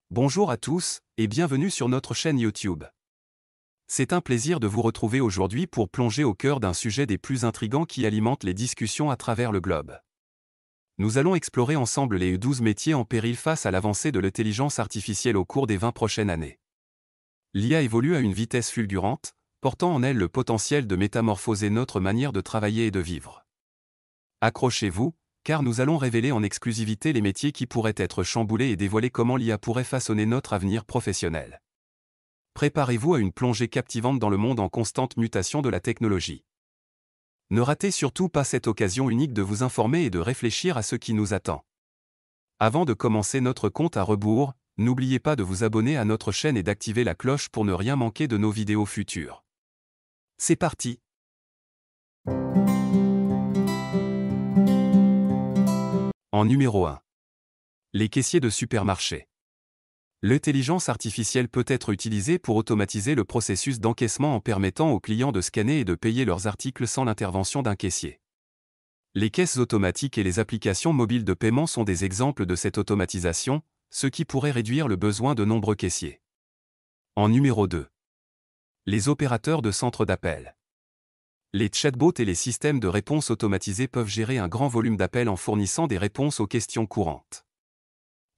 Bonjour à tous, et bienvenue sur notre chaîne YouTube. C'est un plaisir de vous retrouver aujourd'hui pour plonger au cœur d'un sujet des plus intrigants qui alimente les discussions à travers le globe. Nous allons explorer ensemble les 12 métiers en péril face à l'avancée de l'intelligence artificielle au cours des 20 prochaines années. L'IA évolue à une vitesse fulgurante, portant en elle le potentiel de métamorphoser notre manière de travailler et de vivre. Accrochez-vous, car nous allons révéler en exclusivité les métiers qui pourraient être chamboulés et dévoiler comment l'IA pourrait façonner notre avenir professionnel. Préparez-vous à une plongée captivante dans le monde en constante mutation de la technologie. Ne ratez surtout pas cette occasion unique de vous informer et de réfléchir à ce qui nous attend. Avant de commencer notre compte à rebours, n'oubliez pas de vous abonner à notre chaîne et d'activer la cloche pour ne rien manquer de nos vidéos futures. C'est parti! En numéro 1. Les caissiers de supermarché. L'intelligence artificielle peut être utilisée pour automatiser le processus d'encaissement en permettant aux clients de scanner et de payer leurs articles sans l'intervention d'un caissier. Les caisses automatiques et les applications mobiles de paiement sont des exemples de cette automatisation, ce qui pourrait réduire le besoin de nombreux caissiers. En numéro 2. Les opérateurs de centres d'appel. Les chatbots et les systèmes de réponse automatisés peuvent gérer un grand volume d'appels en fournissant des réponses aux questions courantes.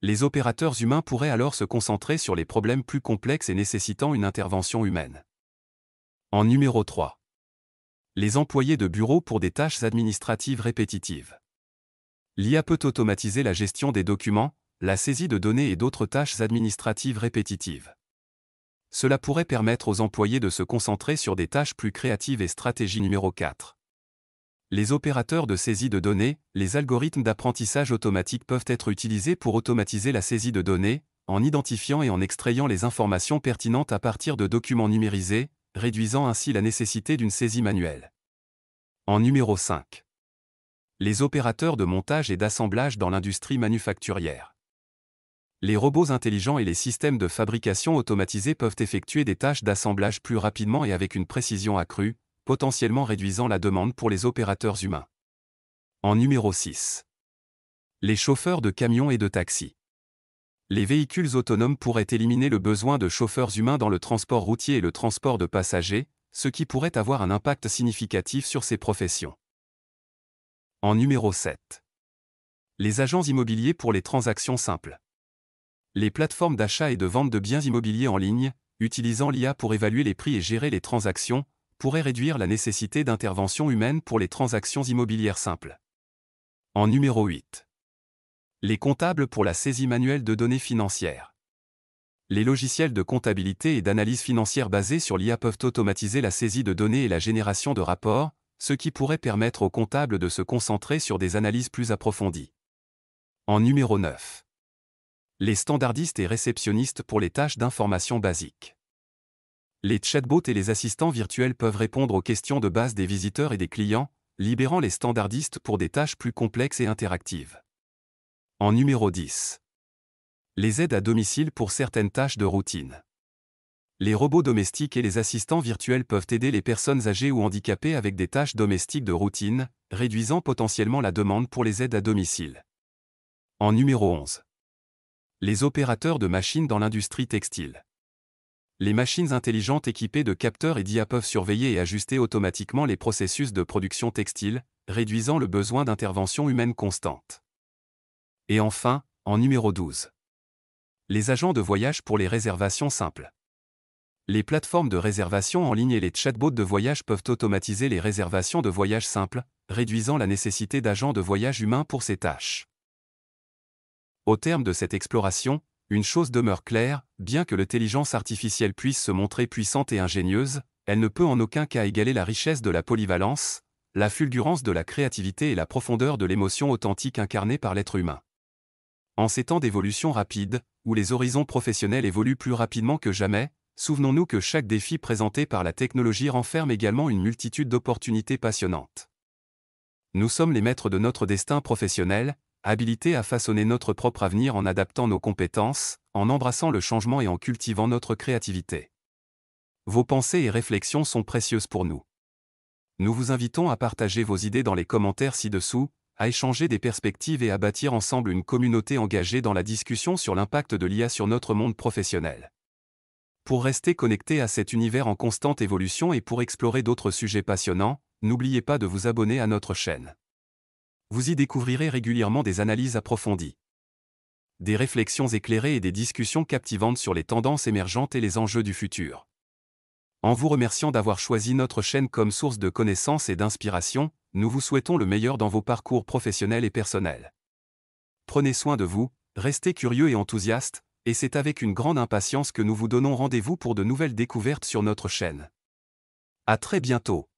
Les opérateurs humains pourraient alors se concentrer sur les problèmes plus complexes et nécessitant une intervention humaine. En numéro 3. Les employés de bureau pour des tâches administratives répétitives. L'IA peut automatiser la gestion des documents, la saisie de données et d'autres tâches administratives répétitives. Cela pourrait permettre aux employés de se concentrer sur des tâches plus créatives et stratégie numéro 4. Les opérateurs de saisie de données, les algorithmes d'apprentissage automatique peuvent être utilisés pour automatiser la saisie de données, en identifiant et en extrayant les informations pertinentes à partir de documents numérisés, réduisant ainsi la nécessité d'une saisie manuelle. En numéro 5. Les opérateurs de montage et d'assemblage dans l'industrie manufacturière. Les robots intelligents et les systèmes de fabrication automatisés peuvent effectuer des tâches d'assemblage plus rapidement et avec une précision accrue, potentiellement réduisant la demande pour les opérateurs humains. En numéro 6. Les chauffeurs de camions et de taxis. Les véhicules autonomes pourraient éliminer le besoin de chauffeurs humains dans le transport routier et le transport de passagers, ce qui pourrait avoir un impact significatif sur ces professions. En numéro 7. Les agents immobiliers pour les transactions simples. Les plateformes d'achat et de vente de biens immobiliers en ligne, utilisant l'IA pour évaluer les prix et gérer les transactions, pourrait réduire la nécessité d'intervention humaine pour les transactions immobilières simples. En numéro 8. Les comptables pour la saisie manuelle de données financières. Les logiciels de comptabilité et d'analyse financière basés sur l'IA peuvent automatiser la saisie de données et la génération de rapports, ce qui pourrait permettre aux comptables de se concentrer sur des analyses plus approfondies. En numéro 9. Les standardistes et réceptionnistes pour les tâches d'information basiques. Les chatbots et les assistants virtuels peuvent répondre aux questions de base des visiteurs et des clients, libérant les standardistes pour des tâches plus complexes et interactives. En numéro 10. Les aides à domicile pour certaines tâches de routine. Les robots domestiques et les assistants virtuels peuvent aider les personnes âgées ou handicapées avec des tâches domestiques de routine, réduisant potentiellement la demande pour les aides à domicile. En numéro 11. Les opérateurs de machines dans l'industrie textile. Les machines intelligentes équipées de capteurs et d'IA peuvent surveiller et ajuster automatiquement les processus de production textile, réduisant le besoin d'intervention humaine constante. Et enfin, en numéro 12. Les agents de voyage pour les réservations simples. Les plateformes de réservation en ligne et les chatbots de voyage peuvent automatiser les réservations de voyage simples, réduisant la nécessité d'agents de voyage humains pour ces tâches. Au terme de cette exploration, une chose demeure claire, bien que l'intelligence artificielle puisse se montrer puissante et ingénieuse, elle ne peut en aucun cas égaler la richesse de la polyvalence, la fulgurance de la créativité et la profondeur de l'émotion authentique incarnée par l'être humain. En ces temps d'évolution rapide, où les horizons professionnels évoluent plus rapidement que jamais, souvenons-nous que chaque défi présenté par la technologie renferme également une multitude d'opportunités passionnantes. Nous sommes les maîtres de notre destin professionnel, habilités à façonner notre propre avenir en adaptant nos compétences, en embrassant le changement et en cultivant notre créativité. Vos pensées et réflexions sont précieuses pour nous. Nous vous invitons à partager vos idées dans les commentaires ci-dessous, à échanger des perspectives et à bâtir ensemble une communauté engagée dans la discussion sur l'impact de l'IA sur notre monde professionnel. Pour rester connecté à cet univers en constante évolution et pour explorer d'autres sujets passionnants, n'oubliez pas de vous abonner à notre chaîne. Vous y découvrirez régulièrement des analyses approfondies, des réflexions éclairées et des discussions captivantes sur les tendances émergentes et les enjeux du futur. En vous remerciant d'avoir choisi notre chaîne comme source de connaissances et d'inspiration, nous vous souhaitons le meilleur dans vos parcours professionnels et personnels. Prenez soin de vous, restez curieux et enthousiastes, et c'est avec une grande impatience que nous vous donnons rendez-vous pour de nouvelles découvertes sur notre chaîne. À très bientôt.